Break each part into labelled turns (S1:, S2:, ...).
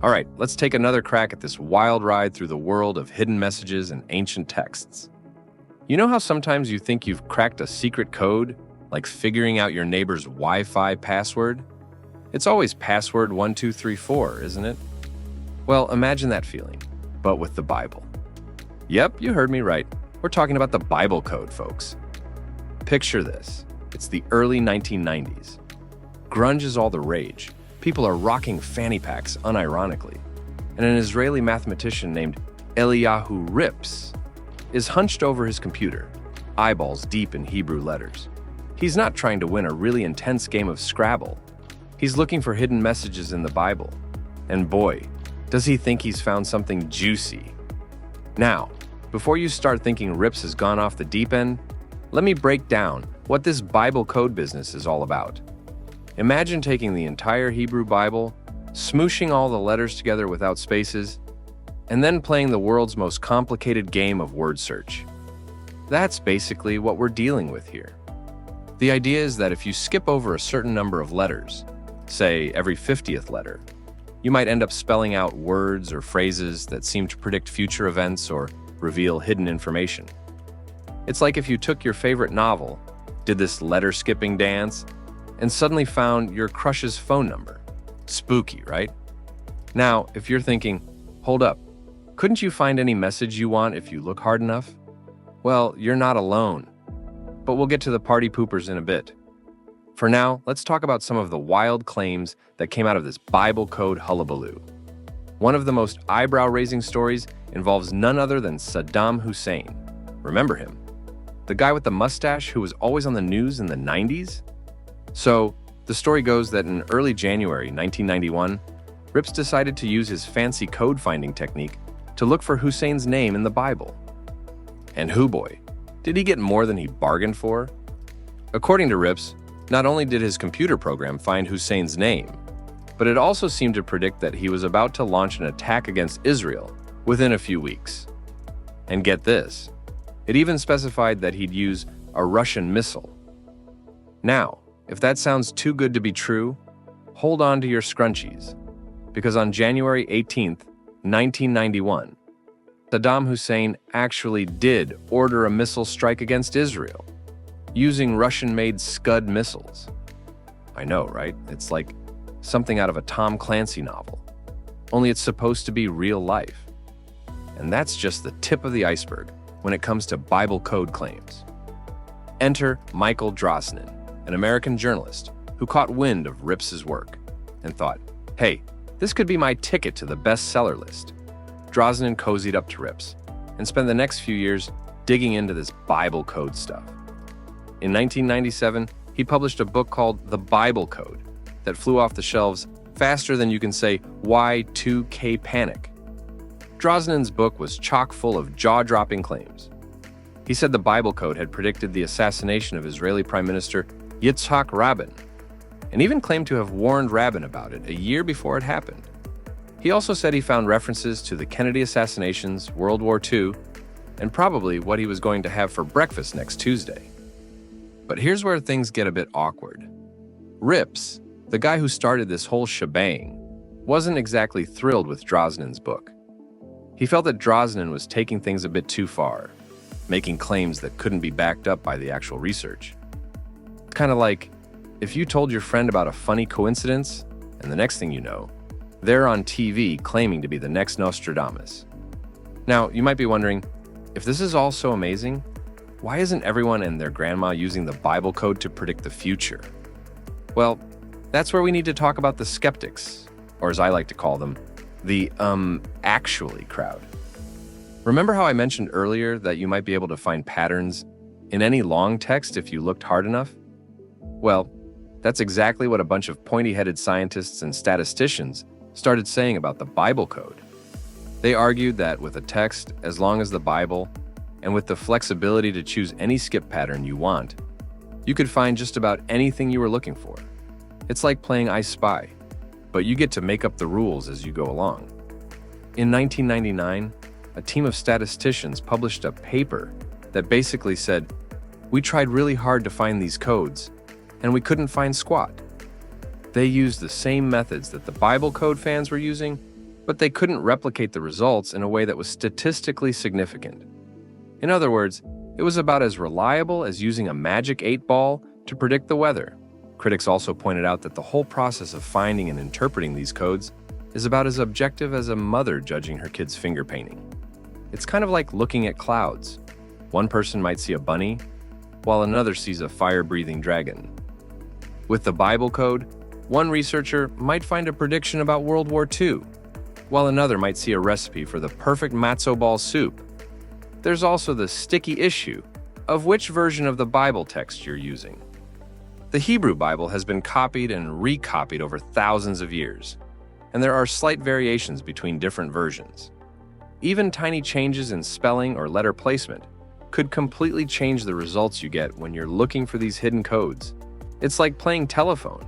S1: All right, let's take another crack at this wild ride through the world of hidden messages and ancient texts. You know how sometimes you think you've cracked a secret code, like figuring out your neighbor's Wi-Fi password? It's always password 1234, isn't it? Well, imagine that feeling, but with the Bible. Yep, you heard me right. We're talking about the Bible code, folks. Picture this. It's the early 1990s. Grunge is all the rage. People are rocking fanny packs unironically. And an Israeli mathematician named Eliyahu Rips is hunched over his computer, eyeballs deep in Hebrew letters. He's not trying to win a really intense game of Scrabble. He's looking for hidden messages in the Bible. And boy, does he think he's found something juicy. Now, before you start thinking Rips has gone off the deep end, let me break down what this Bible code business is all about. Imagine taking the entire Hebrew Bible, smooshing all the letters together without spaces, and then playing the world's most complicated game of word search. That's basically what we're dealing with here. The idea is that if you skip over a certain number of letters, say every 50th letter, you might end up spelling out words or phrases that seem to predict future events or reveal hidden information. It's like if you took your favorite novel, did this letter-skipping dance, and suddenly found your crush's phone number. Spooky, right? Now, if you're thinking, hold up, couldn't you find any message you want if you look hard enough? Well, you're not alone. But we'll get to the party poopers in a bit. For now, let's talk about some of the wild claims that came out of this Bible code hullabaloo. One of the most eyebrow-raising stories involves none other than Saddam Hussein. Remember him? The guy with the mustache who was always on the news in the 90s? So, the story goes that in early January 1991, Rips decided to use his fancy code-finding technique to look for Hussein's name in the Bible. And hoo boy, did he get more than he bargained for? According to Rips, not only did his computer program find Hussein's name, but it also seemed to predict that he was about to launch an attack against Israel within a few weeks. And get this, it even specified that he'd use a Russian missile. Now, if that sounds too good to be true, hold on to your scrunchies, because on January 18th, 1991, Saddam Hussein actually did order a missile strike against Israel, using Russian-made Scud missiles. I know, right? It's like something out of a Tom Clancy novel, only it's supposed to be real life. And that's just the tip of the iceberg when it comes to Bible code claims. Enter Michael Drosnin, an American journalist who caught wind of Rips's work and thought, hey, this could be my ticket to the bestseller list. Drosnin cozied up to Rips and spent the next few years digging into this Bible code stuff. In 1997, he published a book called The Bible Code that flew off the shelves faster than you can say Y2K panic. Drosnin's book was chock full of jaw-dropping claims. He said the Bible Code had predicted the assassination of Israeli Prime Minister Yitzhak Rabin, and even claimed to have warned Rabin about it a year before it happened. He also said he found references to the Kennedy assassinations, World War II, and probably what he was going to have for breakfast next Tuesday. But here's where things get a bit awkward. Rips, the guy who started this whole shebang, wasn't exactly thrilled with Drosnin's book. He felt that Drosnin was taking things a bit too far, making claims that couldn't be backed up by the actual research. Kind of like if you told your friend about a funny coincidence, and the next thing you know, they're on TV claiming to be the next Nostradamus. Now, you might be wondering, if this is all so amazing, why isn't everyone and their grandma using the Bible code to predict the future? Well, that's where we need to talk about the skeptics, or as I like to call them, the actually crowd. Remember how I mentioned earlier that you might be able to find patterns in any long text if you looked hard enough? Well, that's exactly what a bunch of pointy-headed scientists and statisticians started saying about the Bible code. They argued that with a text as long as the Bible, and with the flexibility to choose any skip pattern you want, you could find just about anything you were looking for. It's like playing I Spy, but you get to make up the rules as you go along. In 1999, a team of statisticians published a paper that basically said, "We tried really hard to find these codes, and we couldn't find squat." They used the same methods that the Bible code fans were using, but they couldn't replicate the results in a way that was statistically significant. In other words, it was about as reliable as using a magic 8-ball to predict the weather. Critics also pointed out that the whole process of finding and interpreting these codes is about as objective as a mother judging her kid's finger painting. It's kind of like looking at clouds. One person might see a bunny, while another sees a fire-breathing dragon. With the Bible code, one researcher might find a prediction about World War II, while another might see a recipe for the perfect matzo ball soup. There's also the sticky issue of which version of the Bible text you're using. The Hebrew Bible has been copied and recopied over thousands of years, and there are slight variations between different versions. Even tiny changes in spelling or letter placement could completely change the results you get when you're looking for these hidden codes. It's like playing telephone,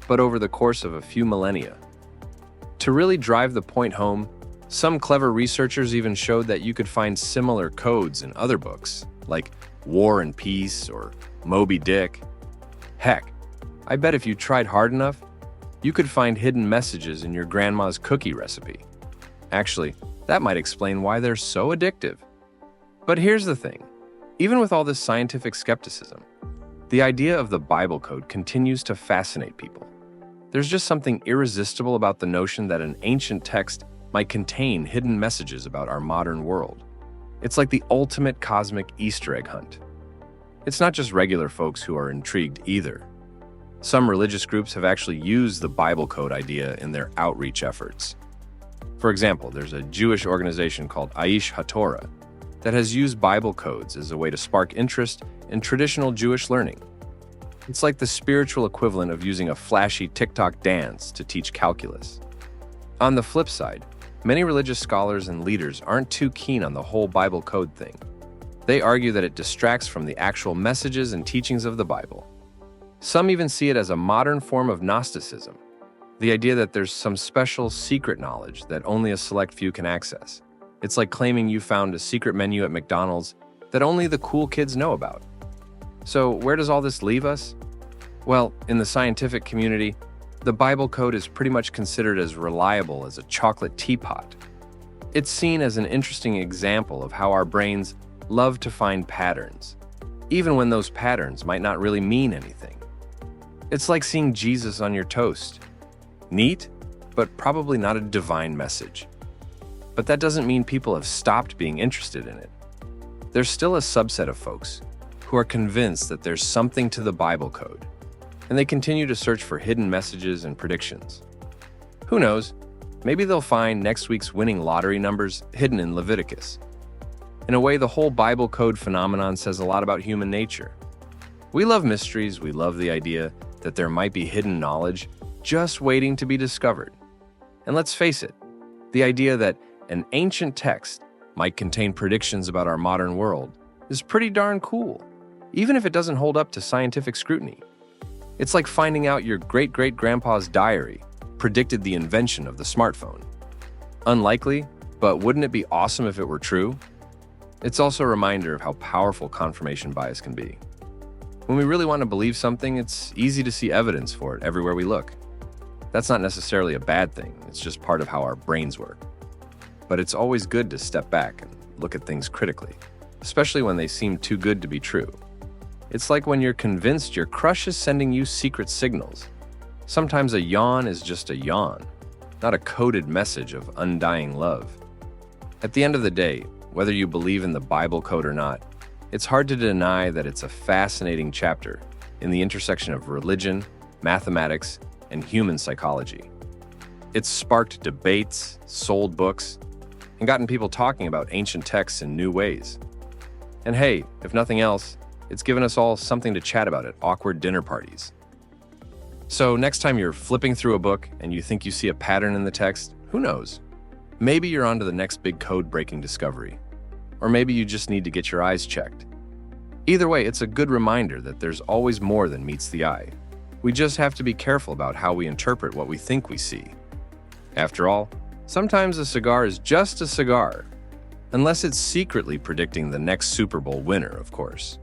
S1: but over the course of a few millennia. To really drive the point home, some clever researchers even showed that you could find similar codes in other books, like War and Peace or Moby Dick. Heck, I bet if you tried hard enough, you could find hidden messages in your grandma's cookie recipe. Actually, that might explain why they're so addictive. But here's the thing. Even with all this scientific skepticism, the idea of the Bible code continues to fascinate people. There's just something irresistible about the notion that an ancient text might contain hidden messages about our modern world. It's like the ultimate cosmic Easter egg hunt. It's not just regular folks who are intrigued either. Some religious groups have actually used the Bible code idea in their outreach efforts. For example, there's a Jewish organization called Aish HaTorah that has used Bible codes as a way to spark interest in traditional Jewish learning. It's like the spiritual equivalent of using a flashy TikTok dance to teach calculus. On the flip side, many religious scholars and leaders aren't too keen on the whole Bible code thing. They argue that it distracts from the actual messages and teachings of the Bible. Some even see it as a modern form of Gnosticism, the idea that there's some special secret knowledge that only a select few can access. It's like claiming you found a secret menu at McDonald's that only the cool kids know about. So where does all this leave us? Well, in the scientific community, the Bible code is pretty much considered as reliable as a chocolate teapot. It's seen as an interesting example of how our brains love to find patterns, even when those patterns might not really mean anything. It's like seeing Jesus on your toast. Neat, but probably not a divine message. But that doesn't mean people have stopped being interested in it. There's still a subset of folks who are convinced that there's something to the Bible code, and they continue to search for hidden messages and predictions. Who knows, maybe they'll find next week's winning lottery numbers hidden in Leviticus. In a way, the whole Bible code phenomenon says a lot about human nature. We love mysteries, we love the idea that there might be hidden knowledge just waiting to be discovered. And let's face it, the idea that an ancient text might contain predictions about our modern world is pretty darn cool, even if it doesn't hold up to scientific scrutiny. It's like finding out your great-great-grandpa's diary predicted the invention of the smartphone. Unlikely, but wouldn't it be awesome if it were true? It's also a reminder of how powerful confirmation bias can be. When we really want to believe something, it's easy to see evidence for it everywhere we look. That's not necessarily a bad thing, it's just part of how our brains work. But it's always good to step back and look at things critically, especially when they seem too good to be true. It's like when you're convinced your crush is sending you secret signals. Sometimes a yawn is just a yawn, not a coded message of undying love. At the end of the day, whether you believe in the Bible code or not, it's hard to deny that it's a fascinating chapter in the intersection of religion, mathematics, and human psychology. It's sparked debates, sold books, and gotten people talking about ancient texts in new ways. And hey, if nothing else, it's given us all something to chat about at awkward dinner parties. So next time you're flipping through a book and you think you see a pattern in the text, who knows? Maybe you're onto the next big code-breaking discovery. Or maybe you just need to get your eyes checked. Either way, it's a good reminder that there's always more than meets the eye. We just have to be careful about how we interpret what we think we see. After all, sometimes a cigar is just a cigar, unless it's secretly predicting the next Super Bowl winner, of course.